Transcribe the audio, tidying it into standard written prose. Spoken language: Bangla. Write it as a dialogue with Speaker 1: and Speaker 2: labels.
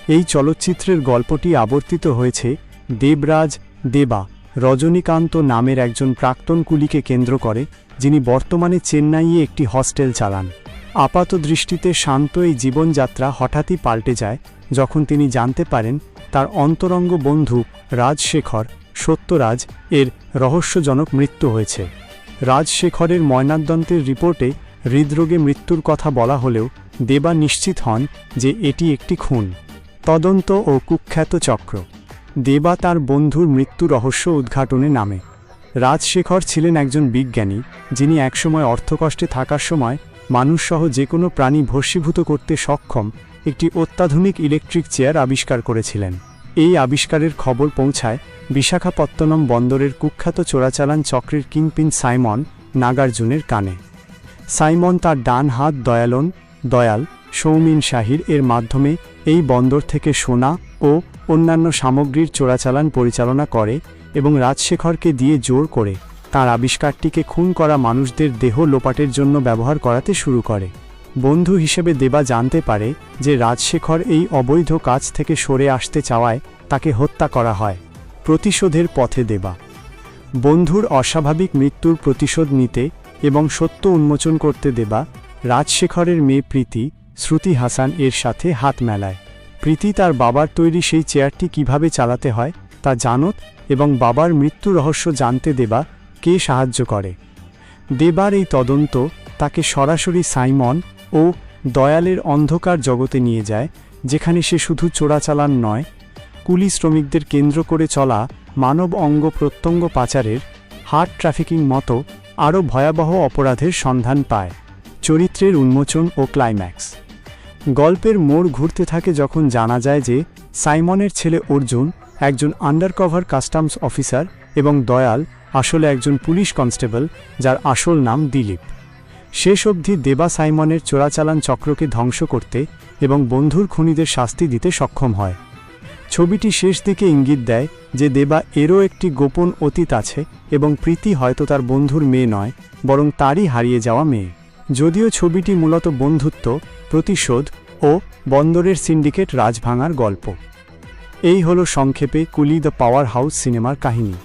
Speaker 1: এই চলচ্চিত্রের গল্পটি আবর্তিত হয়েছে দেবরাজ দেবা রজনীকান্ত নামের একজন প্রাক্তন কুলিকে কেন্দ্র করে, যিনি বর্তমানে চেন্নাইয়ে একটি হস্টেল চালান। আপাতদৃষ্টিতে শান্ত এই জীবনযাত্রা হঠাৎই পাল্টে যায় যখন তিনি জানতে পারেন তার অন্তরঙ্গ বন্ধু রাজশেখর সত্যরাজ এর রহস্যজনক মৃত্যু হয়েছে। রাজশেখরের ময়নাতদন্তের রিপোর্টে হৃদরোগে মৃত্যুর কথা বলা হলেও দেবা নিশ্চিত হন যে এটি একটি খুন, তদন্ত ও কুখ্যাত চক্র। দেবা তার বন্ধুর মৃত্যু রহস্য উদ্ঘাটনে নামে। রাজশেখর ছিলেন একজন বিজ্ঞানী, যিনি একসময় অর্থকষ্টে থাকার সময় মানুষসহ যে কোনো প্রাণী ভস্মীভূত করতে সক্ষম একটি অত্যাধুনিক ইলেকট্রিক চেয়ার আবিষ্কার করেছিলেন। এই আবিষ্কারের খবর পৌঁছায় বিশাখাপত্তনম বন্দরের কুখ্যাত চোরাচালান চক্রের কিংপিন সাইমন নাগার্জুনের কানে। সাইমন তার ডান হাত দয়াল সৌমিন শাহির এর মাধ্যমে এই বন্দর থেকে সোনা ও অন্যান্য সামগ্রীর চোরাচালান পরিচালনা করে এবং রাজশেখরকে দিয়ে জোর করে তার আবিষ্কারটিকে খুন করা মানুষদের দেহ লোপাটের জন্য ব্যবহার করাতে শুরু করে। বন্ধু হিসেবে দেবা জানতে পারে যে রাজশেখর এই অবৈধ কাজ থেকে সরে আসতে চাওয়ায় তাকে হত্যা করা হয়। প্রতিশোধের পথে দেবা বন্ধুর অস্বাভাবিক মৃত্যুর প্রতিশোধ নিতে এবং সত্য উন্মোচন করতে দেবা রাজশেখরের মেয়ে প্রীতি শ্রুতি হাসান এর সাথে হাত মেলায়। প্রীতি তার বাবার তৈরি সেই চেয়ারটি কিভাবে চালাতে হয় তা জানত এবং বাবার মৃত্যু রহস্য জানতে দেবা কে সাহায্য করে। দেবার এই তদন্ত তাকে সরাসরি সাইমন ও দয়ালের অন্ধকার জগতে নিয়ে যায়, যেখানে সে শুধু চোরাচালান নয়, কুলি শ্রমিকদের কেন্দ্র করে চলা মানব অঙ্গ প্রত্যঙ্গ পাচারের হার্ট ট্রাফিকিং মতো আরও ভয়াবহ অপরাধের সন্ধান পায়। চরিত্রের উন্মোচন ও ক্লাইম্যাক্স। গল্পের মোড় ঘুরতে থাকে যখন জানা যায় যে সাইমনের ছেলে অর্জুন একজন আন্ডারকভার কাস্টমস অফিসার এবং দয়াল আসলে একজন পুলিশ কনস্টেবল যার আসল নাম দিলীপ। শেষ অবধি দেবা সাইমনের চোরাচালান চক্রকে ধ্বংস করতে এবং বন্ধুর খুনিদের শাস্তি দিতে সক্ষম হয়। ছবিটি শেষ দিকে ইঙ্গিত দেয় যে দেবা এরও একটি গোপন অতীত আছে এবং প্রীতি হয়তো তার বন্ধুর মেয়ে নয়, বরং তারই হারিয়ে যাওয়া মেয়ে। যদিও ছবিটি মূলত বন্ধুত্ব, প্রতিশোধ ও বন্দরের সিন্ডিকেট রাজ ভাঙার গল্প। এই হলো সংক্ষেপে কুলি দ্য পাওয়ার হাউস সিনেমার কাহিনী।